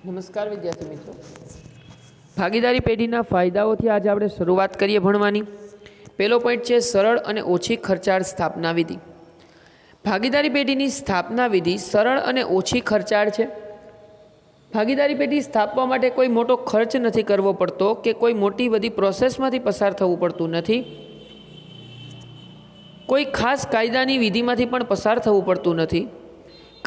નમસ્કાર વિદ્યાર્થી મિત્રો, ભાગીદારી પેઢીના ફાયદાઓથી આજે આપણે શરૂઆત કરીએ ભણવાની. પહેલો પોઈન્ટ છે સરળ અને ઓછી ખર્ચાળ સ્થાપના વિધિ. ભાગીદારી પેઢીની સ્થાપના વિધિ સરળ અને ઓછી ખર્ચાળ છે. ભાગીદારી પેઢી સ્થાપવા માટે કોઈ મોટો ખર્ચ નથી કરવો પડતો કે કોઈ મોટી બધી પ્રોસેસમાંથી પસાર થવું પડતું નથી. કોઈ ખાસ કાયદાની વિધિમાંથી પણ પસાર થવું પડતું નથી.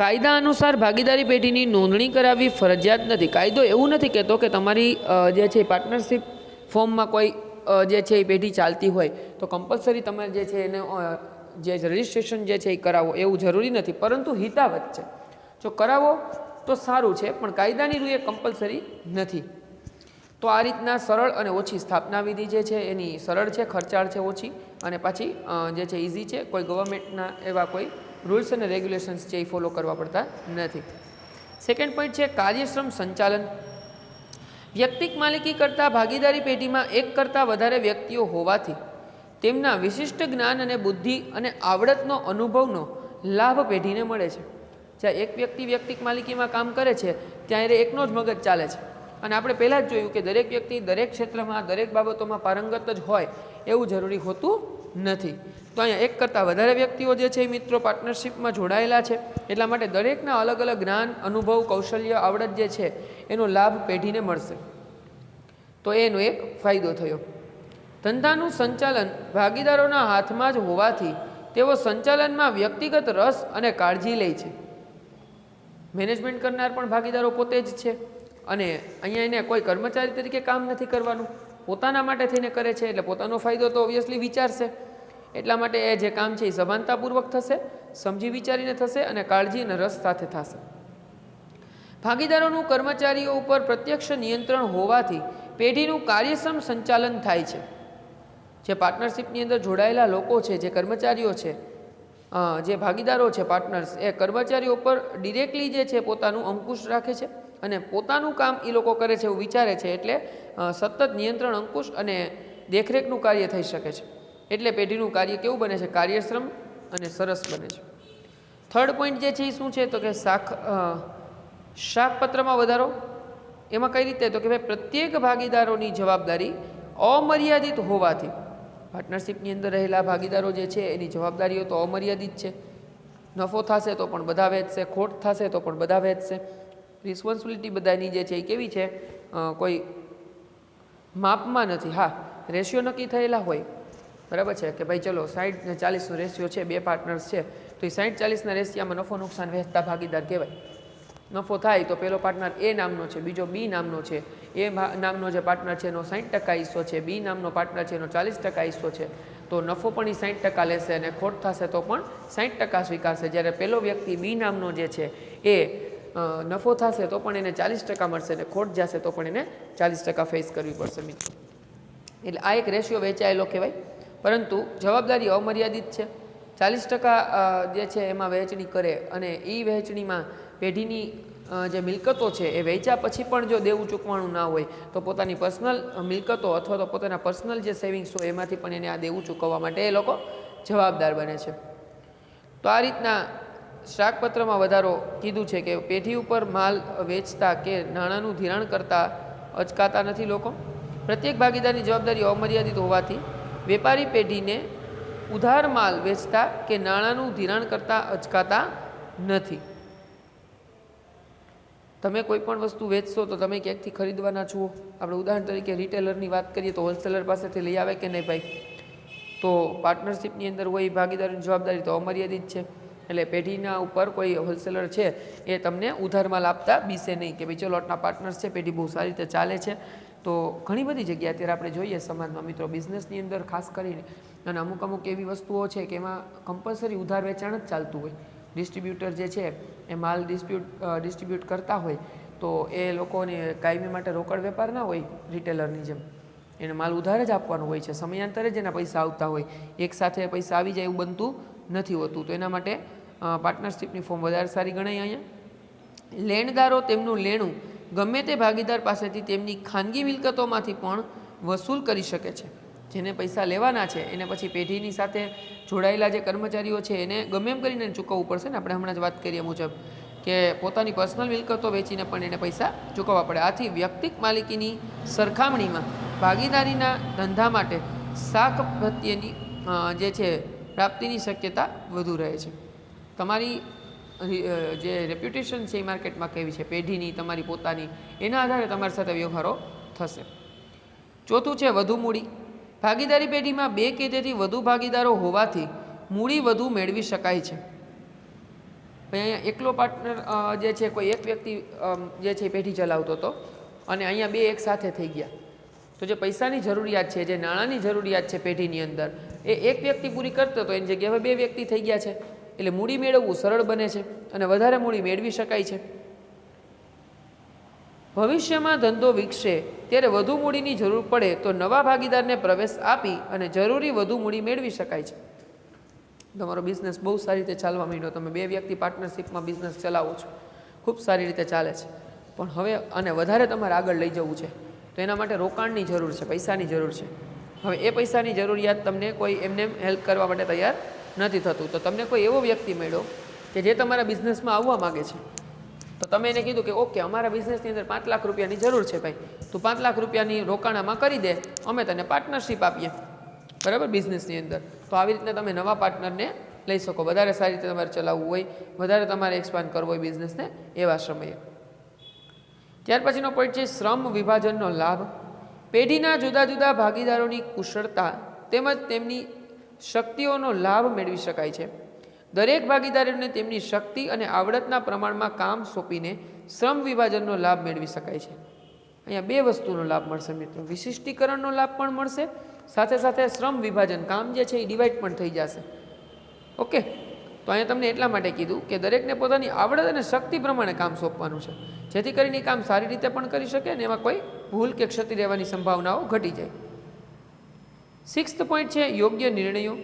કાયદા અનુસાર ભાગીદારી પેઢીની નોંધણી કરાવવી ફરજિયાત નથી. કાયદો એવું નથી કહેતો કે તમારી જે છે પાર્ટનરશિપ ફોર્મમાં કોઈ જે છે એ પેઢી ચાલતી હોય તો કમ્પલસરી તમે જે છે એને જે રજિસ્ટ્રેશન જે છે એ કરાવો, એવું જરૂરી નથી, પરંતુ હિતાવત છે. જો કરાવો તો સારું છે, પણ કાયદાની રૂએ કમ્પલસરી નથી. તો આ રીતના સરળ અને ઓછી સ્થાપના વિધિ જે છે એની સરળ છે, ખર્ચાળ છે ઓછી, અને પાછી જે છે ઇઝી છે. કોઈ ગવર્મેન્ટના એવા કોઈ રૂલ્સ અને રેગ્યુલેશન્સ છે એ ફોલો કરવા પડતા નથી. સેકન્ડ પોઈન્ટ છે કાર્યશ્રમ સંચાલન. વ્યક્તિક માલિકી કરતાં ભાગીદારી પેઢીમાં એક કરતાં વધારે વ્યક્તિઓ હોવાથી તેમના વિશિષ્ટ જ્ઞાન અને બુદ્ધિ અને આવડતનો અનુભવનો લાભ પેઢીને મળે છે. જ્યાં એક વ્યક્તિ વ્યક્તિક માલિકીમાં કામ કરે છે ત્યાં એકનો જ મગજ ચાલે છે. અને આપણે પહેલાં જ જોયું કે દરેક વ્યક્તિ દરેક ક્ષેત્રમાં દરેક બાબતોમાં પારંગત જ હોય એવું જરૂરી હોતું નથી. તો અહીંયા એક કરતાં વધારે વ્યક્તિઓ જે છે એ મિત્રો પાર્ટનરશિપમાં જોડાયેલા છે, એટલા માટે દરેકના અલગ અલગ જ્ઞાન, અનુભવ, કૌશલ્ય, આવડત જે છે એનો લાભ પેઢીને મળશે. તો એનો એક ફાયદો થયો. ધંધાનું સંચાલન ભાગીદારોના હાથમાં જ હોવાથી તેઓ સંચાલનમાં વ્યક્તિગત રસ અને કાળજી લે છે. મેનેજમેન્ટ કરનાર પણ ભાગીદારો પોતે જ છે, અને અહીંયા એને કોઈ કર્મચારી તરીકે કામ નથી કરવાનું, પોતાના માટે થઈને કરે છે, એટલે પોતાનો ફાયદો તો ઓબ્વિયસલી વિચારશે. એટલા માટે એ જે કામ છે એ સભાનતાપૂર્વક થશે, સમજી વિચારીને થશે, અને કાળજી અને રસ સાથે થશે. ભાગીદારોનું કર્મચારીઓ ઉપર પ્રત્યક્ષ નિયંત્રણ હોવાથી પેઢીનું કાર્યક્ષમ સંચાલન થાય છે. જે પાર્ટનરશિપની અંદર જોડાયેલા લોકો છે, જે કર્મચારીઓ છે, જે ભાગીદારો છે પાર્ટનર્સ, એ કર્મચારીઓ પર ડિરેક્ટલી જે છે પોતાનું અંકુશ રાખે છે અને પોતાનું કામ એ લોકો કરે છે એવું વિચારે છે. એટલે સતત નિયંત્રણ, અંકુશ અને દેખરેખનું કાર્ય થઈ શકે છે. એટલે પેઢીનું કાર્ય કેવું બને છે? કાર્યક્ષમ અને સરસ બને છે. થર્ડ પોઈન્ટ જે છે એ શું છે? તો કે શાકપત્રમાં વધારો. એમાં કઈ રીતે? તો કે ભાઈ પ્રત્યેક ભાગીદારોની જવાબદારી અમર્યાદિત હોવાથી પાર્ટનરશિપની અંદર રહેલા ભાગીદારો જે છે એની જવાબદારીઓ તો અમર્યાદિત છે. નફો થશે તો પણ બધા વહેંચશે, ખોટ થશે તો પણ બધા વહેંચશે. રિસ્પોન્સિબિલિટી બધાની જે છે એ કેવી છે? કોઈ માપમાં નથી. હા, રેશિયો નક્કી થયેલા હોય, બરાબર છે કે ભાઈ ચલો 60 ને 40નો રેશિયો છે, બે પાર્ટનર્સ છે, તો એ 60-40ના રેશિયામાં નફો નુકસાન વહેંચતા ભાગીદાર કહેવાય. નફો થાય તો પેલો પાર્ટનર એ નામનો છે, બીજો બી નામનો છે. એ નામનો જે પાર્ટનર છે એનો 60% હિસ્સો છે, બી નામનો પાર્ટનર છે એનો 40% હિસ્સો છે. તો નફો પણ એ 60% લેશે અને ખોટ થશે તો પણ 60% સ્વીકારશે. જ્યારે પેલો વ્યક્તિ બી નામનો જે છે એ નફો થશે તો પણ એને 40% મળશે અને ખોટ જશે તો પણ એને 40% ફેસ કરવી પડશે મિત્રો. એટલે આ એક રેશિયો વેચાયેલો કહેવાય, પરંતુ જવાબદારી અમર્યાદિત છે. 40% જે છે એમાં વહેંચણી કરે, અને એ વહેંચણીમાં પેઢીની જે મિલકતો છે એ વેચ્યા પછી પણ જો દેવું ચૂકવાનું ના હોય તો પોતાની પર્સનલ મિલકતો અથવા તો પોતાના પર્સનલ જે સેવિંગ્સ હોય એમાંથી પણ એને આ દેવું ચૂકવવા માટે એ લોકો જવાબદાર બને છે. તો આ રીતના શાકપત્રમાં વધારો કીધું છે કે પેઢી ઉપર માલ વેચતા કે નાણાંનું ધિરાણ કરતા અચકાતા નથી લોકો. પ્રત્યેક ભાગીદારની જવાબદારી અમર્યાદિત હોવાથી વેપારી પેઢીને ઉધાર માલ વેચતા કે નાણાંનું ધિરાણ કરતા અચકાતા નથી. તમે કોઈ પણ વસ્તુ વેચશો તો તમે ક્યાંકથી ખરીદવાના છો. આપણે ઉદાહરણ તરીકે રિટેલરની વાત કરીએ તો હોલસેલર પાસેથી લઈ આવે કે નહીં ભાઈ? તો પાર્ટનરશિપની અંદર હોય ભાગીદારીની જવાબદારી તો અમર્યાદિત છે. એટલે પેઢીના ઉપર કોઈ હોલસેલર છે એ તમને ઉધાર માલ આપતા બીસે નહીં કે ભાઈ ચલો આટલા પાર્ટનર્સ છે, પેઢી બહુ સારી રીતે ચાલે છે. તો ઘણી બધી જગ્યાએ અત્યારે આપણે જોઈએ સમાજમાં મિત્રો, બિઝનેસની અંદર ખાસ કરીને, અને અમુક એવી વસ્તુઓ છે કે એમાં કમ્પલસરી ઉધાર વેચાણ જ ચાલતું હોય. ડિસ્ટ્રીબ્યુટર જે છે એ માલ ડિસ્ટ્રીબ્યુટ કરતા હોય તો એ લોકોને કાયમી માટે રોકડ વેપાર ના હોય રિટેલરની જેમ, એને માલ ઉધાર જ આપવાનો હોય છે. સમયાંતરે જ એના પૈસા આવતા હોય, એકસાથે પૈસા આવી જાય એવું બનતું નથી હોતું. તો એના માટે પાર્ટનરશિપની ફોર્મ વધારે સારી ગણાય. અહીંયા લેણદારો તેમનું લેણું ગમે તે ભાગીદાર પાસેથી તેમની ખાનગી મિલકતોમાંથી પણ વસૂલ કરી શકે છે. જેને પૈસા લેવાના છે એને પછી પેઢીની સાથે જોડાયેલા જે કર્મચારીઓ છે એને ગમે એમ કરીને ચૂકવવું પડશે ને. આપણે હમણાં જ વાત કરીએ મુજબ કે પોતાની પર્સનલ મિલકતો વેચીને પણ એને પૈસા ચૂકવવા પડે. આથી વ્યક્તિગત માલિકીની સરખામણીમાં ભાગીદારીના ધંધા માટે શાખ પ્રત્યેની જે છે પ્રાપ્તિની શક્યતા વધુ રહે છે. તમારી જે રેપ્યુટેશન છે એ માર્કેટમાં કેવી છે, પેઢીની, તમારી પોતાની, એના આધારે તમારી સાથે વ્યવહારો થશે. ચોથું છે વધુ મૂડી. ભાગીદારી પેઢીમાં 2 કે તેથી વધુ ભાગીદારો હોવાથી મૂડી વધુ મેળવી શકાય છે. અહીંયા એકલો પાર્ટનર જે છે, કોઈ એક વ્યક્તિ જે છે પેઢી ચલાવતો હતો અને અહીંયા 2 એક સાથે થઈ ગયા, તો જે પૈસાની જરૂરિયાત છે, જે નાણાંની જરૂરિયાત છે પેઢીની અંદર, એ એક વ્યક્તિ પૂરી કરતો હતો, એની જગ્યાએ 2 વ્યક્તિ થઈ ગયા છે. એટલે મૂડી મેળવવું સરળ બને છે અને વધારે મૂડી મેળવી શકાય છે. ભવિષ્યમાં ધંધો વિકસે ત્યારે વધુ મૂડીની જરૂર પડે તો નવા ભાગીદારને પ્રવેશ આપી અને જરૂરી વધુ મૂડી મેળવી શકાય છે. તમારો બિઝનેસ બહુ સારી રીતે ચાલવા માંડ્યો, તમે 2 વ્યક્તિ પાર્ટનરશિપમાં બિઝનેસ ચલાવો છો, ખૂબ સારી રીતે ચાલે છે, પણ હવે આને વધારે તમારે આગળ લઈ જવું છે તો એના માટે રોકાણની જરૂર છે, પૈસાની જરૂર છે. હવે એ પૈસાની જરૂરિયાત તમને કોઈ એમને હેલ્પ કરવા માટે તૈયાર નથી થતું, તો તમને કોઈ એવો વ્યક્તિ મળ્યો કે જે તમારા બિઝનેસમાં આવવા માગે છે, તો તમે એને કીધું કે ઓકે, અમારા બિઝનેસની અંદર 5 લાખ રૂપિયાની જરૂર છે ભાઈ, તું 5 લાખ રૂપિયાની રોકાણામાં કરી દે, અમે તને પાર્ટનરશિપ આપીએ, બરાબર, બિઝનેસની અંદર. તો આવી રીતના તમે નવા પાર્ટનરને લઈ શકો. વધારે સારી રીતે તમારે ચલાવવું હોય, વધારે તમારે એક્સપાન્ડ કરવો હોય બિઝનેસને, એવા સમયે. ત્યાર પછીનો પોઈન્ટ છે શ્રમ વિભાજનનો લાભ. પેઢીના જુદા જુદા ભાગીદારોની કુશળતા તેમજ તેમની શક્તિઓનો લાભ મેળવી શકાય છે. દરેક ભાગીદારોને તેમની શક્તિ અને આવડતના પ્રમાણમાં કામ સોંપીને શ્રમ વિભાજનનો લાભ મેળવી શકાય છે. અહીંયા 2 વસ્તુનો લાભ મળશે મિત્રો, વિશિષ્ટીકરણનો લાભ પણ મળશે, સાથે સાથે શ્રમ વિભાજન, કામ જે છે એ ડિવાઈડ પણ થઈ જશે. ઓકે, તો અહીંયા તમને એટલા માટે કીધું કે દરેકને પોતાની આવડત અને શક્તિ પ્રમાણે કામ સોંપવાનું છે, જેથી કરીને કામ સારી રીતે પણ કરી શકે અને એમાં કોઈ ભૂલ કે ક્ષતિ રહેવાની સંભાવનાઓ ઘટી જાય. 6th પોઈન્ટ છે યોગ્ય નિર્ણયો.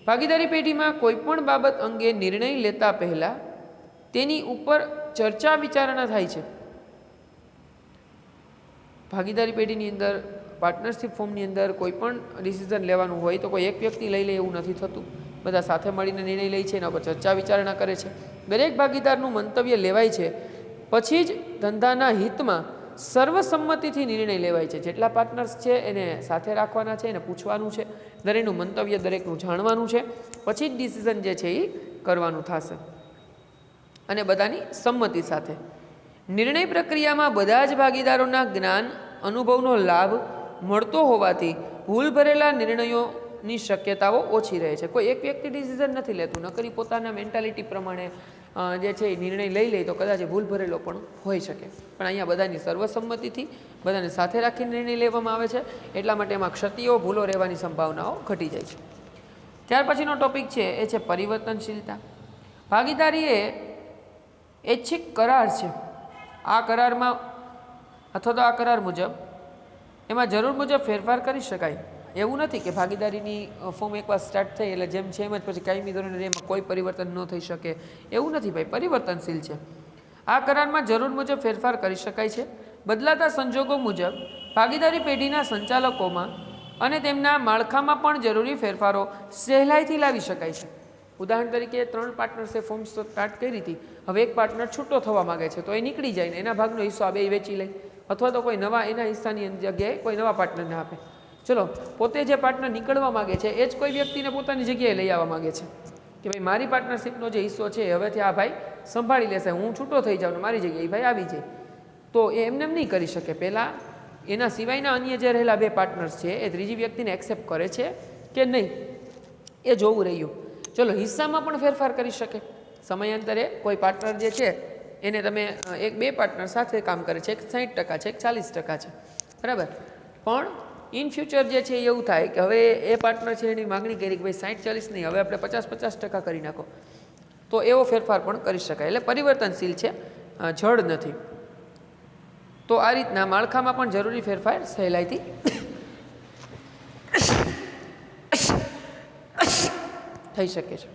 ભાગીદારી પેઢીમાં કોઈપણ બાબત અંગે નિર્ણય લેતા પહેલાં તેની ઉપર ચર્ચા વિચારણા થાય છે. ભાગીદારી પેઢીની અંદર, પાર્ટનરશિપ ફોર્મની અંદર કોઈ પણ ડિસિઝન લેવાનું હોય તો કોઈ એક વ્યક્તિ લઈ લે એવું નથી થતું, બધા સાથે મળીને નિર્ણય લે છે, એના પર ચર્ચા વિચારણા કરે છે. દરેક ભાગીદારનું મંતવ્ય લેવાય છે, પછી જ ધંધાના હિતમાં સર્વસંમતિથી નિર્ણય લેવાય છે. જેટલા પાર્ટનર્સ છે એને સાથે રાખવાના છે, એને પૂછવાનું છે, દરેકનું મંતવ્ય દરેકનું જાણવાનું છે, પછી જ ડિસિઝન જે છે એ કરવાનું થશે અને બધાની સંમતિ સાથે. નિર્ણય પ્રક્રિયામાં બધા જ ભાગીદારોના જ્ઞાન અનુભવનો લાભ મળતો હોવાથી ભૂલ ભરેલા નિર્ણયોની શક્યતાઓ ઓછી રહે છે. કોઈ એક વ્યક્તિ ડિસિઝન નથી લેતું, નકરી પોતાના મેન્ટાલિટી પ્રમાણે જે છે એ નિર્ણય લઈ લે તો કદાચ ભૂલ ભરેલો પણ હોઈ શકે. પણ અહીંયા બધાની સર્વસંમતિથી બધાને સાથે રાખીને નિર્ણય લેવામાં આવે છે, એટલા માટે એમાં ક્ષતિઓ, ભૂલો રહેવાની સંભાવનાઓ ઘટી જાય છે. ત્યાર પછીનો ટોપિક છે એ છે પરિવર્તનશીલતા. ભાગીદારી એ ઐચ્છિક કરાર છે. આ કરારમાં અથવા તો આ કરાર મુજબ એમાં જરૂર મુજબ ફેરફાર કરી શકાય. એવું નથી કે ભાગીદારીની ફોર્મ એકવાર સ્ટાર્ટ થઈ એટલે જેમ છે એમ જ પછી કાયમી ધોરણે એમાં કોઈ પરિવર્તન ન થઈ શકે, એવું નથી ભાઈ, પરિવર્તનશીલ છે. આ કરારમાં જરૂર મુજબ ફેરફાર કરી શકાય છે. બદલાતા સંજોગો મુજબ ભાગીદારી પેઢીના સંચાલકોમાં અને તેમના માળખામાં પણ જરૂરી ફેરફારો સહેલાઈથી લાવી શકાય છે. ઉદાહરણ તરીકે 3 પાર્ટનર્સે ફોર્મ સ્ટાર્ટ કરી હતી, હવે એક પાર્ટનર છૂટો થવા માગે છે તો એ નીકળી જાય ને એના ભાગનો હિસ્સો આ 2 વેચી લે, અથવા તો કોઈ નવા એના હિસ્સાની જગ્યાએ કોઈ નવા પાર્ટનરને આપે. ચલો, પોતે જે પાર્ટનર નીકળવા માગે છે એ જ કોઈ વ્યક્તિને પોતાની જગ્યાએ લઈ આવવા માગે છે કે ભાઈ મારી પાર્ટનરશિપનો જે હિસ્સો છે હવેથી આ ભાઈ સંભાળી લેશે, હું છૂટો થઈ જાઉં ને મારી જગ્યાએ એ ભાઈ આવી જાય. તો એ એમને એમ નહીં કરી શકે. પહેલાં એના સિવાયના અન્ય જે રહેલા 2 પાર્ટનર્સ છે એ ત્રીજી વ્યક્તિને એક્સેપ્ટ કરે છે કે નહીં એ જોવું રહ્યું. ચલો, હિસ્સામાં પણ ફેરફાર કરી શકે. સમયાંતરે કોઈ પાર્ટનર જે છે એને તમે 1-2 પાર્ટનર સાથે કામ કરે છે, એક 60% છે, એક 40% છે, બરાબર, પણ ઇન ફ્યુચર જે છે એવું થાય કે હવે એ પાર્ટનર છે એની માગણી કરી કે ભાઈ 60-40 નહીં, હવે આપણે 50-50% કરી નાખો, તો એવો ફેરફાર પણ કરી શકાય. એટલે પરિવર્તનશીલ છે, જડ નથી. તો આ રીતના માળખામાં પણ જરૂરી ફેરફાર સહેલાઈથી થઈ શકે છે.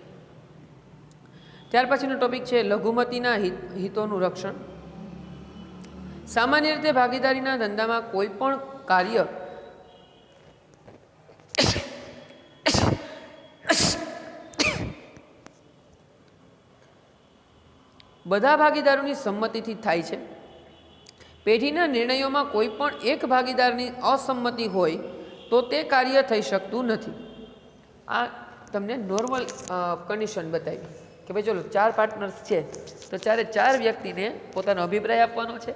ત્યાર પછીનો ટોપિક છે લઘુમતીના હિતોનું રક્ષણ. સામાન્ય રીતે ભાગીદારીના ધંધામાં કોઈ પણ કાર્ય બધા ભાગીદારોની સંમતિથી થાય છે. પેઢીના નિર્ણયોમાં કોઈ પણ એક ભાગીદારની અસંમતિ હોય તો તે કાર્ય થઈ શકતું નથી. આ તમને નોર્મલ કન્ડિશન બતાવી કે ભાઈ ચલો 4 પાર્ટનર્સ છે તો ચારે વ્યક્તિને પોતાનો અભિપ્રાય આપવાનો છે,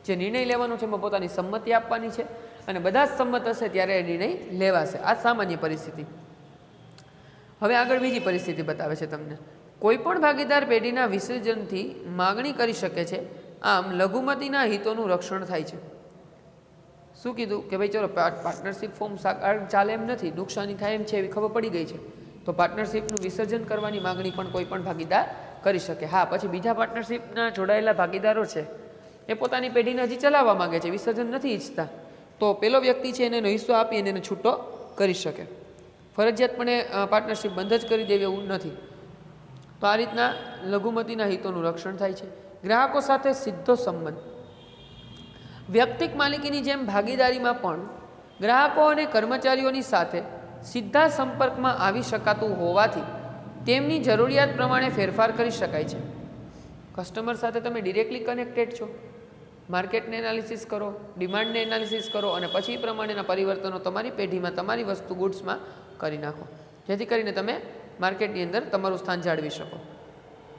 જે નિર્ણય લેવાનો છે એમાં પોતાની સંમતિ આપવાની છે અને બધા જ સંમત હશે ત્યારે એ નિર્ણય લેવાશે. આ સામાન્ય પરિસ્થિતિ. હવે આગળ બીજી પરિસ્થિતિ બતાવે છે તમને. કોઈ પણ ભાગીદાર પેઢીના વિસર્જનથી માગણી કરી શકે છે, આમ લઘુમતીના હિતોનું રક્ષણ થાય છે. શું કીધું કે ભાઈ ચલો પાર્ટનરશિપ ફોર્મ ચાલે એમ નથી, નુકસાની થાય એમ છે એવી ખબર પડી ગઈ છે, તો પાર્ટનરશિપનું વિસર્જન કરવાની માગણી પણ કોઈ પણ ભાગીદાર કરી શકે. હા, પછી બીજા પાર્ટનરશિપના જોડાયેલા ભાગીદારો છે એ પોતાની પેઢીને હજી ચલાવવા માગે છે, વિસર્જન નથી ઈચ્છતા, તો પેલો વ્યક્તિ છે એને એનો હિસ્સો આપી અને એને છૂટો કરી શકે. ફરજિયાતપણે પાર્ટનરશિપ બંધ જ કરી દેવી એવું નથી. તો આ રીતના લઘુમતીના હિતોનું રક્ષણ થાય છે. ગ્રાહકો સાથે સીધો સંબંધ. વ્યક્તિક માલિકીની જેમ ભાગીદારીમાં પણ ગ્રાહકો અને કર્મચારીઓની સાથે સીધા સંપર્કમાં આવી શકાતું હોવાથી તેમની જરૂરિયાત પ્રમાણે ફેરફાર કરી શકાય છે. કસ્ટમર સાથે તમે ડિરેક્ટલી કનેક્ટેડ છો. માર્કેટને એનાલિસિસ કરો, ડિમાન્ડને એનાલિસિસ કરો અને પછી પ્રમાણેના પરિવર્તનો તમારી પેઢીમાં, તમારી વસ્તુ ગુડ્સમાં કરી નાખો, જેથી કરીને તમે માર્કેટની અંદર તમારું સ્થાન જાળવી શકો.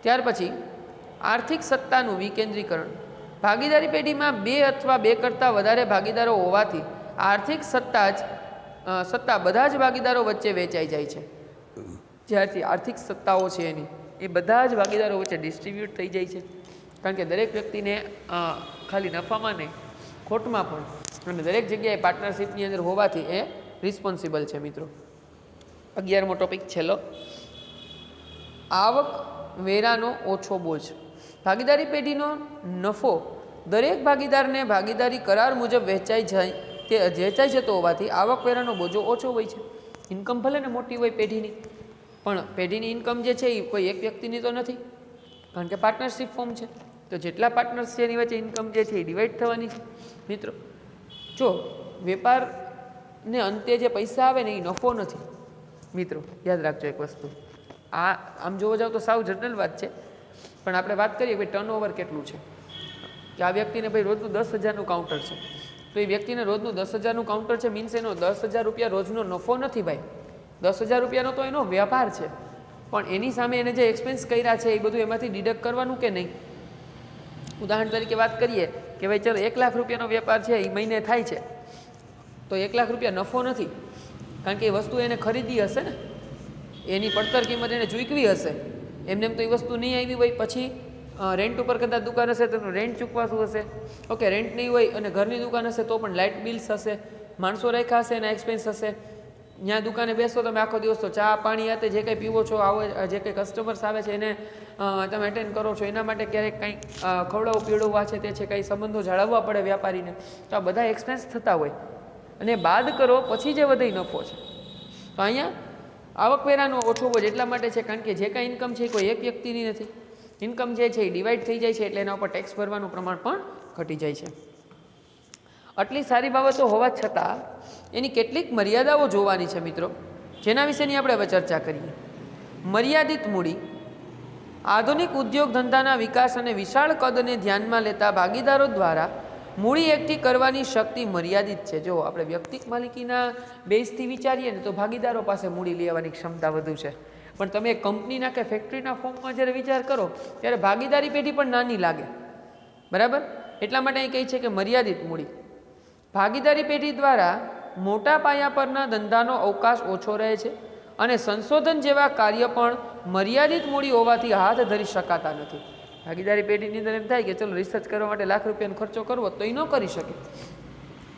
ત્યાર પછી આર્થિક સત્તાનું વિકેન્દ્રીકરણ. ભાગીદારી પેઢીમાં 2 અથવા 2 કરતાં વધારે ભાગીદારો હોવાથી આર્થિક સત્તા બધા જ ભાગીદારો વચ્ચે વેચાઈ જાય છે. જ્યારથી આર્થિક સત્તાઓ છે એની એ બધા જ ભાગીદારો વચ્ચે ડિસ્ટ્રીબ્યુટ થઈ જાય છે, કારણ કે દરેક વ્યક્તિને ખાલી નફામાં નહીં ખોટમાં પણ અને દરેક જગ્યાએ પાર્ટનરશિપની અંદર હોવાથી એ રિસ્પોન્સિબલ છે. મિત્રો 11મો ટોપિક છેલ્લો, આવક વેરાનો ઓછો બોજ. ભાગીદારી પેઢીનો નફો દરેક ભાગીદારને ભાગીદારી કરાર મુજબ વેચાઈ જતો હોવાથી આવકવેરાનો બોજો ઓછો હોય છે. ઇન્કમ ભલે ને મોટી હોય પેઢીની, પણ પેઢીની ઇન્કમ જે છે એ કોઈ એક વ્યક્તિની તો નથી, કારણ કે પાર્ટનરશિપ ફોર્મ છે, તો જેટલા પાર્ટનર્સ છે એની વચ્ચે ઇન્કમ જે છે એ ડિવાઈડ થવાની છે. મિત્રો જો વેપારને અંતે જે પૈસા આવે ને એ નફો નથી. મિત્રો યાદ રાખજો એક વસ્તુ, આ આમ જોવા જાવ તો સાવ જનરલ વાત છે, પણ આપણે વાત કરીએ ભાઈ ટર્નઓવર કેટલું છે, કે આ વ્યક્તિને ભાઈ રોજનું 10,000નું કાઉન્ટર છે, તો એ વ્યક્તિને રોજનું 10,000નું કાઉન્ટર છે મીન્સ એનો 10,000 રૂપિયા રોજનો નફો નથી ભાઈ, 10,000 રૂપિયાનો તો એનો વ્યાપાર છે, પણ એની સામે એને જે એક્સપેન્સ કર્યા છે એ બધું એમાંથી ડિડક્ટ કરવાનું કે નહીં. ઉદાહરણ તરીકે વાત કરીએ કે ભાઈ ચલો 1 લાખ રૂપિયાનો વેપાર છે એ મહિને થાય છે, તો 1 લાખ રૂપિયા નફો નથી, કારણ કે એ વસ્તુ એને ખરીદી હશે ને, એની પડતર કિંમત એને ચૂકવી હશે. એમને એમ તો એ વસ્તુ નહીં આવી હોય, પછી રેન્ટ ઉપર કદાચ દુકાન હશે તો રેન્ટ ચૂકવાતું હશે. ઓકે, રેન્ટ નહીં હોય અને ઘરની દુકાન હશે તો પણ લાઇટ બિલ્સ હશે, માણસો રાખ્યા હશે એના એક્સપેન્સ હશે. ત્યાં દુકાને બેસો તમે આખો દિવસ તો ચા પાણી આતે જે કંઈ પીવો છો, જે કંઈ કસ્ટમર્સ આવે છે એને તમે અટેન્ડ કરો છો, એના માટે ક્યારેક કંઈક ખવડાવવું પીવડાવવા છે તે છે, કંઈ સંબંધો જાળવવા પડે વ્યાપારીને, તો આ બધા એક્સપેન્સ થતા હોય અને બાદ કરો પછી જે વધે નફો છે. તો અહીંયા આવકવેરાનો ઓછો બોજ એટલા માટે છે કારણ કે જે કાંઈ ઇન્કમ છે એ કોઈ એક વ્યક્તિની નથી. ઇન્કમ જે છે એ ડિવાઈડ થઈ જાય છે એટલે એના ઉપર ટેક્સ ભરવાનું પ્રમાણ પણ ઘટી જાય છે. આટલી સારી બાબતો હોવા છતાં એની કેટલીક મર્યાદાઓ જોવાની છે મિત્રો, જેના વિશેની આપણે હવે ચર્ચા કરીએ. મર્યાદિત મૂડી. આધુનિક ઉદ્યોગ ધંધાના વિકાસ અને વિશાળ કદને ધ્યાનમાં લેતા ભાગીદારો દ્વારા મૂડી એકઠી કરવાની શક્તિ મર્યાદિત છે. જો આપણે વ્યક્તિક માલિકીના બેઝથી વિચારીએ ને તો ભાગીદારો પાસે મૂડી લેવાની ક્ષમતા વધુ છે, પણ તમે કંપનીના કે ફેક્ટરીના ફોર્મમાં જ્યારે વિચાર કરો ત્યારે ભાગીદારી પેઢી પણ નાની લાગે, બરાબર? એટલા માટે અહીં કહે છે કે મર્યાદિત મૂડી. ભાગીદારી પેઢી દ્વારા મોટા પાયા પરના ધંધાનો અવકાશ ઓછો રહે છે અને સંશોધન જેવા કાર્ય પણ મર્યાદિત મૂડી હોવાથી હાથ ધરી શકાતા નથી. ભાગીદારી પેઢીની અંદર એમ થાય કે ચલો રિસર્ચ કરવા માટે લાખ રૂપિયાનો ખર્ચો કરવો તો એ ન કરી શકે,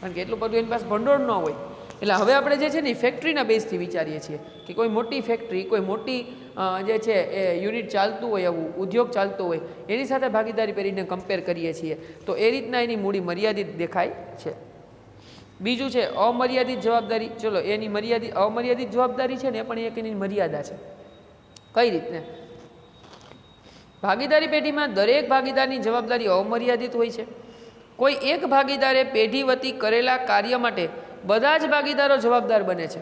કારણ કે એટલું બધું એની પાસે ભંડોળ ન હોય. એટલે હવે આપણે જે છે ને ફેક્ટરીના બેઝથી વિચારીએ છીએ કે કોઈ મોટી ફેક્ટરી, કોઈ મોટી જે છે એ યુનિટ ચાલતું હોય, એવું ઉદ્યોગ ચાલતો હોય, એની સાથે ભાગીદારી પેઢીને કમ્પેર કરીએ છીએ તો એ રીતના એની મૂડી મર્યાદિત દેખાય છે. બીજું છે અમર્યાદિત જવાબદારી. ચલો એની અમર્યાદિત જવાબદારી છે ને એ પણ એક એની મર્યાદા છે. કઈ રીતને? ભાગીદારી પેઢીમાં દરેક ભાગીદારની જવાબદારી અમર્યાદિત હોય છે. કોઈ એક ભાગીદારે પેઢી વતી કરેલા કાર્ય માટે બધા જ ભાગીદારો જવાબદાર બને છે.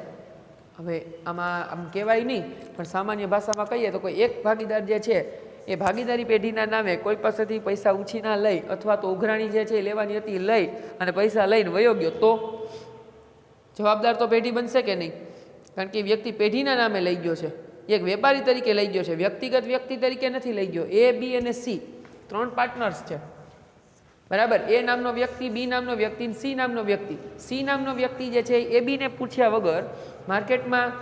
હવે આમાં આમ કહેવાય નહીં, પણ સામાન્ય ભાષામાં કહીએ તો કોઈ એક ભાગીદાર જે છે એ ભાગીદારી પેઢીના નામે કોઈ પાસેથી પૈસા ઉછીના લઈ અથવા તો ઉઘરાણી જે છે એ લેવાની હતી લઈ અને પૈસા લઈને વયો ગયો, તો જવાબદાર તો પેઢી બનશે કે નહીં? કારણ કે વ્યક્તિ પેઢીના નામે લઈ ગયો છે, એક વેપારી તરીકે લઈ ગયો છે, વ્યક્તિગત વ્યક્તિ તરીકે નથી લઈ ગયો. એ, બી અને સી 3 પાર્ટનર્સ છે, બરાબર. એ નામનો વ્યક્તિ, બી નામનો વ્યક્તિ, સી નામનો વ્યક્તિ. સી નામનો વ્યક્તિ જે છે એ બીને પૂછ્યા વગર માર્કેટમાં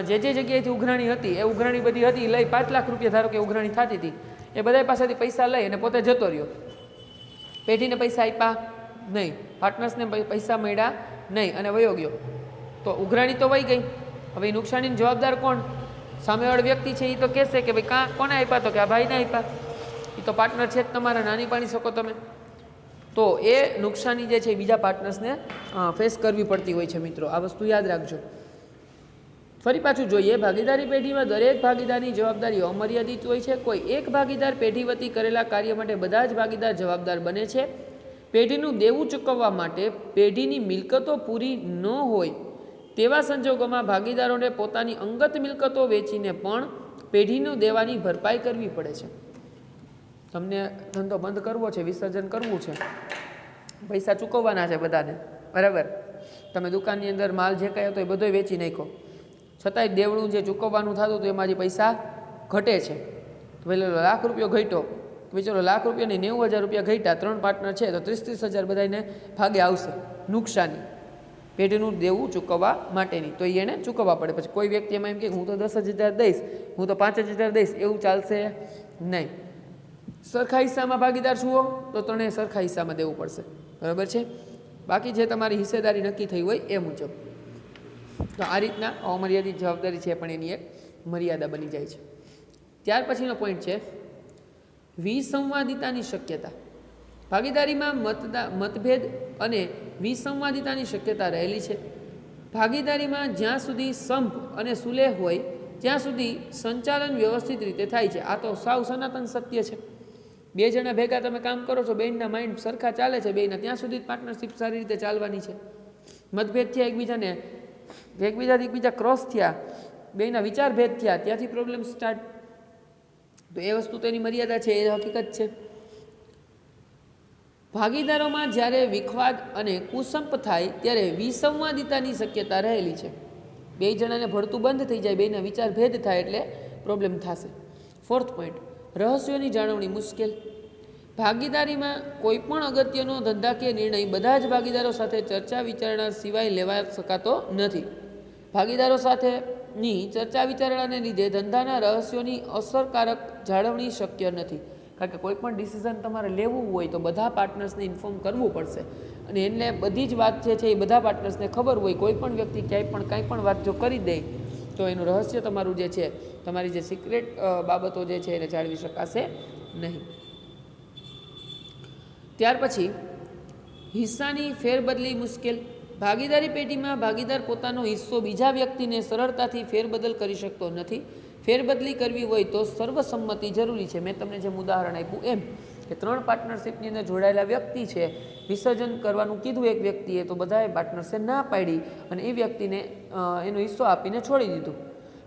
જે જગ્યાએથી ઉઘરાણી હતી એ ઉઘરાણી બધી હતી લઈ 5 લાખ રૂપિયા ધારો કે ઉઘરાણી થતી હતી, એ બધા પાસેથી પૈસા લઈ અને પોતે જતો રહ્યો. પેઢીને પૈસા આપ્યા નહીં, પાર્ટનર્સને પૈસા મળ્યા નહીં અને વયો ગયો, તો ઉઘરાણી તો વહી ગઈ. હવે નુકસાનીની જવાબદાર કોણ? સામેવાળો વ્યક્તિ છે એ તો કહેશે કે ભાઈ કોને આપ્યા? તો કે આ ભાઈને આપ્યા, એ તો પાર્ટનર છે જ તમારા, નાની પાડી શકો તમે. તો એ નુકસાની જે છે એ બીજા પાર્ટનર્સને ફેસ કરવી પડતી હોય છે. મિત્રો, આ વસ્તુ યાદ રાખજો. ફરી પાછું જોઈએ, ભાગીદારી પેઢીમાં દરેક ભાગીદારની જવાબદારી અમર્યાદિત હોય છે. કોઈ એક ભાગીદાર પેઢી વતી કરેલા કાર્ય માટે બધા જ ભાગીદાર જવાબદાર બને છે. પેઢીનું દેવું ચૂકવવા માટે પેઢીની મિલકતો પૂરી ન હોય તેવા સંજોગોમાં ભાગીદારોને પોતાની અંગત મિલકતો વેચીને પણ પેઢીનું દેવાની ભરપાઈ કરવી પડે છે. તમને ધંધો બંધ કરવો છે, વિસર્જન કરવું છે, પૈસા ચૂકવવાના છે બધાને, બરાબર. તમે દુકાનની અંદર માલ જે કહ્યો હતો એ બધો વેચી નાખો, છતાંય દેવડું જે ચૂકવવાનું થતું હતું એમાં જે પૈસા ઘટે છે, તો પેલો લાખ રૂપિયો ઘટ્યો, તો ચલો લાખ રૂપિયાની 90,000 રૂપિયા ઘટ્યા, 3 પાર્ટનર છે તો 30,000 બધાને ભાગે આવશે નુકસાની પેઢીનું દેવું ચૂકવવા માટેની, તો એને ચૂકવવા પડે. પછી કોઈ વ્યક્તિ એમાં એમ કે હું તો 10,000 દઈશ, હું તો 5,000 દઈશ, એવું ચાલશે નહીં. સરખા હિસ્સામાં ભાગીદાર છુઓ તો ત્રણેય સરખા હિસ્સામાં દેવું પડશે, બરાબર છે. બાકી જે તમારી હિસ્સેદારી નક્કી થઈ હોય એ મુજબ. તો આ રીતના અમર્યાદિત જવાબદારી છે પણ એની એક મર્યાદા બની જાય છે. ત્યાર પછીનો પોઈન્ટ છે વિસંવાદિતાની શક્યતા. ભાગીદારીમાં મતભેદ અને વિસંવાદિતાની શક્યતા રહેલી છે. ભાગીદારીમાં જ્યાં સુધી સંપ અને સુલેહ હોય ત્યાં સુધી સંચાલન વ્યવસ્થિત રીતે થાય છે. આ તો સાવ સનાતન સત્ય છે. 2 જણા ભેગા તમે કામ કરો છો, બેયના માઇન્ડ સરખા ચાલે છે, બેયના ત્યાં સુધી પાર્ટનરશિપ સારી રીતે ચાલવાની છે. મતભેદ થયા, એકબીજાથી એકબીજા ક્રોસ થયા, બેયના વિચાર ભેદ થયા, ત્યાંથી પ્રોબ્લેમ સ્ટાર્ટ. તો એ વસ્તુ તો એની મર્યાદા છે, એ હકીકત છે. ભાગીદારોમાં જ્યારે વિખવાદ અને કુસંપ થાય ત્યારે વિસંવાદિતાની શક્યતા રહેલી છે. 2 જણાને ભળતું બંધ થઈ જાય, બેયના વિચાર ભેદ થાય એટલે પ્રોબ્લેમ થશે. 4th પોઈન્ટ, રહસ્યોની જાળવણી મુશ્કેલ. ભાગીદારીમાં કોઈ પણ અગત્યનો ધંધાકીય નિર્ણય બધા જ ભાગીદારો સાથે ચર્ચા વિચારણા સિવાય લેવા શકાતો નથી. ભાગીદારો સાથેની ચર્ચા વિચારણાને લીધે ધંધાના રહસ્યોની અસરકારક જાળવણી શક્ય નથી. કારણ કે કોઈ પણ ડિસિઝન તમારે લેવું હોય તો બધા પાર્ટનર્સને ઇન્ફોર્મ કરવું પડશે, અને એને બધી જ વાત જે છે એ બધા પાર્ટનર્સને ખબર હોય. કોઈ પણ વ્યક્તિ ક્યાંય પણ કાંઈ પણ વાત જો કરી દે તો એનું રહસ્ય તમારું જે છે, તમારી જે સિક્રેટ બાબતો જે છે એને જાળવી શકાશે નહીં. ત્યાર પછી હિસ્સાની ફેરબદલી મુશ્કેલ. ભાગીદારી પેઢીમાં ભાગીદાર પોતાનો હિસ્સો બીજા વ્યક્તિને સરળતાથી ફેરબદલ કરી શકતો નથી. ફેરબદલી કરવી હોય તો સર્વસંમતિ જરૂરી છે. મેં તમને જેમ ઉદાહરણ આપ્યું એમ કે 3 પાર્ટનરશિપની અંદર જોડાયેલા વ્યક્તિ છે, વિસર્જન કરવાનું કીધું એક વ્યક્તિએ તો બધાએ પાર્ટનરશે ના પાડી અને એ વ્યક્તિને એનો હિસ્સો આપીને છોડી દીધું.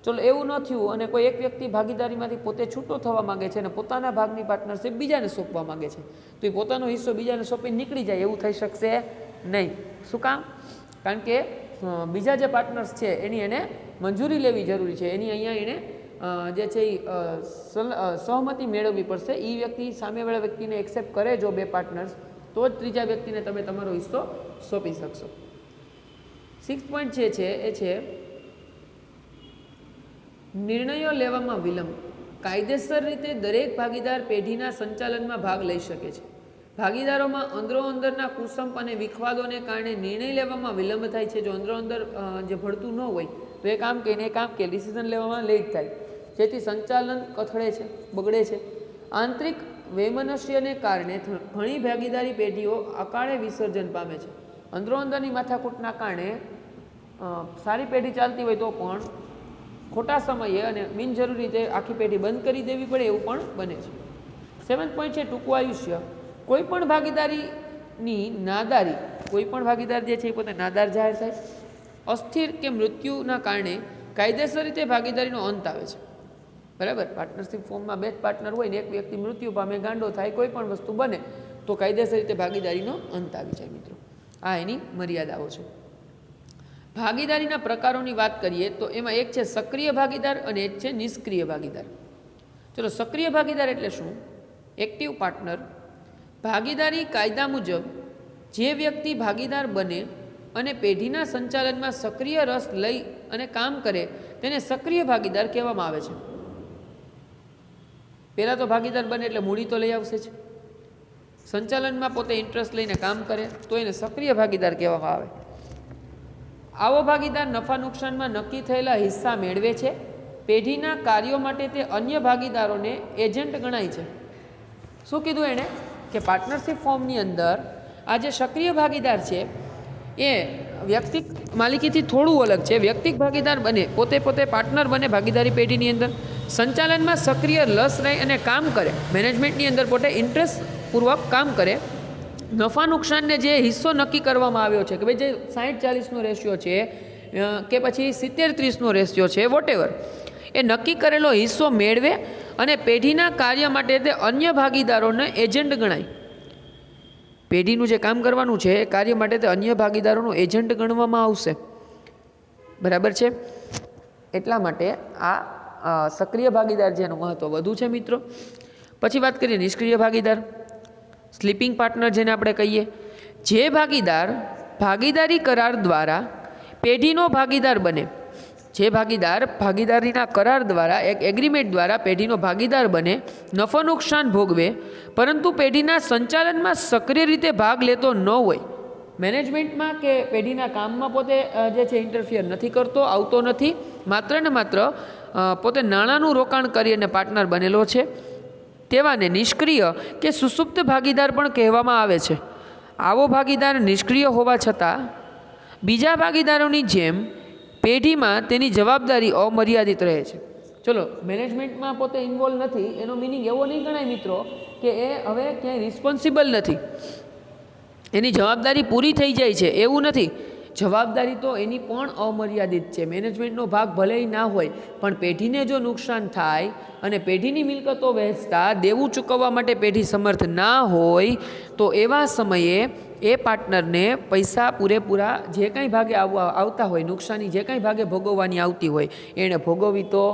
ચલો એવું ન થયું અને કોઈ એક વ્યક્તિ ભાગીદારીમાંથી પોતે છૂટો થવા માગે છે અને પોતાના ભાગની પાર્ટનરશિપ બીજાને સોંપવા માગે છે, તો એ પોતાનો હિસ્સો બીજાને સોંપીને નીકળી જાય, એવું થઈ શકશે નહીં. શું કામ? કારણ કે બીજા જે પાર્ટનર્સ છે એની એને મંજૂરી લેવી જરૂરી છે, એની અહીંયા એને જે છે એ સહમતિ મેળવવી પડશે. એ વ્યક્તિ સામેવાળા વ્યક્તિને એક્સેપ્ટ કરે જો 2 પાર્ટનર્સ, તો જ ત્રીજા વ્યક્તિને તમે તમારો હિસ્સો સોંપી શકશો. 6th પોઈન્ટ જે છે એ છે નિર્ણયો લેવામાં વિલંબ. કાયદેસર રીતે દરેક ભાગીદાર પેઢીના સંચાલનમાં ભાગ લઈ શકે છે. ભાગીદારોમાં અંદરોઅંદરના કુસંપ અને વિખવાદોને કારણે નિર્ણય લેવામાં વિલંબ થાય છે. જો અંદરોઅંદર જે ભળતું ન હોય તો એ કામ કે ડિસિઝન લેવામાં લેટ થાય, જેથી સંચાલન કથળે છે, બગડે છે. આંતરિક વૈમનસ્યને કારણે ઘણી ભાગીદારી પેઢીઓ અકાળે વિસર્જન પામે છે. અંદરોઅંદરની માથાકૂટના કારણે સારી પેઢી ચાલતી હોય તો પણ ખોટા સમયે અને બિનજરૂરી રીતે આખી પેઢી બંધ કરી દેવી પડે એવું પણ બને છે. 7th પોઈન્ટ છે ટૂંકું આયુષ્ય. કોઈ પણ ભાગીદારીની નાદારી, કોઈ પણ ભાગીદાર જે છે એ પોતે નાદાર જાહેર થાય, અસ્થિર કે મૃત્યુના કારણે કાયદેસર રીતે ભાગીદારીનો અંત આવે છે. બરાબર. પાર્ટનરશિપ ફોર્મમાં 2 જ પાર્ટનર હોય ને એક વ્યક્તિ મૃત્યુ પામે, ગાંડો થાય, કોઈ પણ વસ્તુ બને તો કાયદેસર રીતે ભાગીદારીનો અંત આવી જાય મિત્રો. આ એની મર્યાદાઓ છે. ભાગીદારીના પ્રકારોની વાત કરીએ તો એમાં એક છે સક્રિય ભાગીદાર અને એક છે નિષ્ક્રિય ભાગીદાર. ચલો, સક્રિય ભાગીદાર એટલે શું? Active partner. ભાગીદારી કાયદા મુજબ જે વ્યક્તિ ભાગીદાર બને અને પેઢીના સંચાલનમાં સક્રિય રસ લઈ અને કામ કરે તેને સક્રિય ભાગીદાર કહેવામાં આવે છે. પહેલાં તો ભાગીદાર બને એટલે મૂડી તો લઈ આવશે જ, સંચાલનમાં પોતે ઇન્ટરેસ્ટ લઈને કામ કરે તો એને સક્રિય ભાગીદાર કહેવામાં આવે. આવો ભાગીદાર નફા નુકસાનમાં નક્કી થયેલા હિસ્સા મેળવે છે. પેઢીના કાર્યો માટે તે અન્ય ભાગીદારોને એજન્ટ ગણાય છે. શું કીધું એણે? કે પાર્ટનરશિપ ફોર્મની અંદર આ જે સક્રિય ભાગીદાર છે એ વ્યક્તિક માલિકીથી થોડું અલગ છે. વ્યક્તિક ભાગીદાર બને, પોતે પાર્ટનર બને ભાગીદારી પેઢીની અંદર, સંચાલનમાં સક્રિય રસ રહે અને કામ કરે, મેનેજમેન્ટની અંદર પોતે ઇન્ટરેસ્ટપૂર્વક કામ કરે. નફા નુકસાનને જે હિસ્સો નક્કી કરવામાં આવ્યો છે કે ભાઈ જે 60-40નો રેશિયો છે કે પછી 70-30નો રેશિયો છે, વોટેવર, એ નક્કી કરેલો હિસ્સો મેળવે અને પેઢીના કાર્ય માટે તે અન્ય ભાગીદારોને એજન્ટ ગણાય. પેઢીનું જે કામ કરવાનું છે એ કાર્ય માટે તે અન્ય ભાગીદારોનો એજન્ટ ગણવામાં આવશે. બરાબર છે. એટલા માટે આ સક્રિય ભાગીદાર જેનું મહત્ત્વ વધુ છે મિત્રો. પછી વાત કરીએ નિષ્ક્રિય ભાગીદાર, સ્લીપિંગ પાર્ટનર જેને આપણે કહીએ. જે ભાગીદાર ભાગીદારી કરાર દ્વારા પેઢીનો ભાગીદાર બને, જે ભાગીદાર ભાગીદારીના કરાર દ્વારા એક એગ્રીમેન્ટ દ્વારા પેઢીનો ભાગીદાર બને, નફો નુકસાન ભોગવે પરંતુ પેઢીના સંચાલનમાં સક્રિય રીતે ભાગ લેતો ન હોય, મેનેજમેન્ટમાં કે પેઢીના કામમાં પોતે જે છે ઇન્ટરફિયર નથી કરતો, આવતો નથી, માત્ર ને માત્ર પોતે નાણાંનું રોકાણ કરી અને પાર્ટનર બનેલો છે, તેવાને નિષ્ક્રિય કે સુસુપ્ત ભાગીદાર પણ કહેવામાં આવે છે. આવો ભાગીદાર નિષ્ક્રિય હોવા છતાં બીજા ભાગીદારોની જેમ પેઢીમાં તેની જવાબદારી અમર્યાદિત રહે છે. ચલો, મેનેજમેન્ટમાં પોતે ઇન્વોલ્વ નથી એનો મિનિંગ એવો નહીં ગણાય મિત્રો કે એ હવે ક્યાંય રિસ્પોન્સિબલ નથી, એની જવાબદારી પૂરી થઈ જાય છે, એવું નથી. જવાબદારી તો એની પણ અમર્યાદિત છે. મેનેજમેન્ટનો ભાગ ભલે ના હોય પણ પેઢીને જો નુકસાન થાય અને પેઢીની મિલકતો વહેંચતા દેવું ચૂકવવા માટે પેઢી સમર્થ ના હોય તો એવા સમયે એ પાર્ટનરને પૈસા પૂરેપૂરા જે કાંઈ ભાગે આવતા હોય, નુકસાની જે કાંઈ ભાગે ભોગવવાની આવતી હોય એણે ભોગવવી તો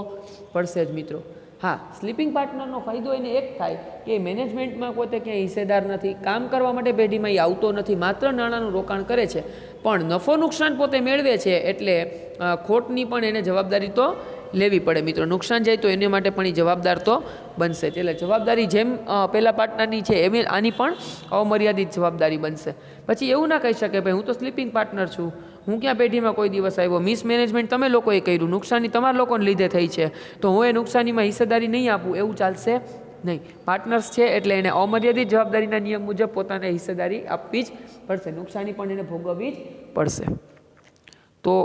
પડશે જ મિત્રો. હા, સ્લીપિંગ પાર્ટનરનો ફાયદો એને એક થાય કે મેનેજમેન્ટમાં પોતે ક્યાંય હિસ્સેદાર નથી, કામ કરવા માટે પેઢીમાં એ આવતો નથી, માત્ર નાણાંનું રોકાણ કરે છે, પણ નફો નુકસાન પોતે મેળવે છે એટલે ખોટની પણ એને જવાબદારી તો લેવી પડે મિત્રો. નુકસાન જાય તો એને માટે પણ એ જવાબદાર તો બનશે. એટલે જવાબદારી જેમ પહેલાં પાર્ટનરની છે એમ આની પણ અમર્યાદિત જવાબદારી બનશે. પછી એવું ના કહી શકે ભાઈ હું તો સ્લીપિંગ પાર્ટનર છું, હું ક્યાં પેઢીમાં કોઈ દિવસ આવ્યો, મિસમેનેજમેન્ટ તમે લોકોએ કર્યું, નુકસાની તમારા લોકોને લીધે થઈ છે તો હું એ નુકસાનીમાં હિસ્સેદારી નહીં આપું, એવું ચાલશે નહીં. પાર્ટનર્સ છે એટલે એને અમર્યાદિત જવાબદારીના નિયમ મુજબ પોતાને હિસ્સેદારી આપવી જ પડશે, નુકસાની પણ એને ભોગવવી જ પડશે. તો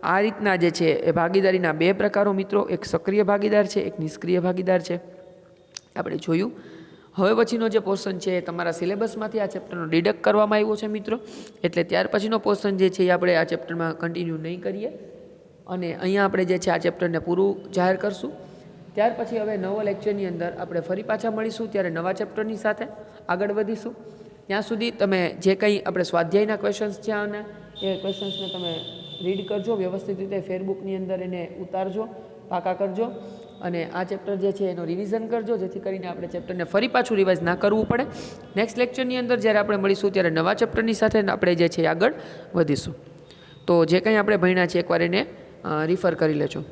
આ રીતના જે છે એ ભાગીદારીના 2 પ્રકારો મિત્રો, એક સક્રિય ભાગીદાર છે, એક નિષ્ક્રિય ભાગીદાર છે, આપણે જોયું. હવે પછીનો જે પોર્શન છે એ તમારા સિલેબસમાંથી આ ચેપ્ટરનો ડિડક્ટ કરવામાં આવ્યો છે મિત્રો, એટલે ત્યાર પછીનો પોર્શન જે છે એ આપણે આ ચેપ્ટરમાં કન્ટિન્યુ નહીં કરીએ અને અહીંયા આપણે જે છે આ ચેપ્ટરને પૂરું જાહેર કરશું. ત્યાર પછી હવે નવો લેક્ચરની અંદર આપણે ફરી પાછા મળીશું, ત્યારે નવા ચેપ્ટરની સાથે આગળ વધીશું. ત્યાં સુધી તમે જે કંઈ આપણે સ્વાધ્યાયના ક્વેશ્ચન્સ છે અને એ ક્વેશ્ચન્સને તમે રીડ કરજો, વ્યવસ્થિત રીતે ફેરબુકની અંદર એને ઉતારજો, પાકા કરજો અને આ ચેપ્ટર જે છે એનો રિવિઝન કરજો, જેથી કરીને આપણે ચેપ્ટરને ફરી પાછું રિવાઇઝ ના કરવું પડે. નેક્સ્ટ લેક્ચરની અંદર જ્યારે આપણે મળીશું ત્યારે નવા ચેપ્ટરની સાથે આપણે જે છે આગળ વધીશું. તો જે કંઈ આપણે ભણ્યા છે એકવાર એને રિફર કરી લેજો.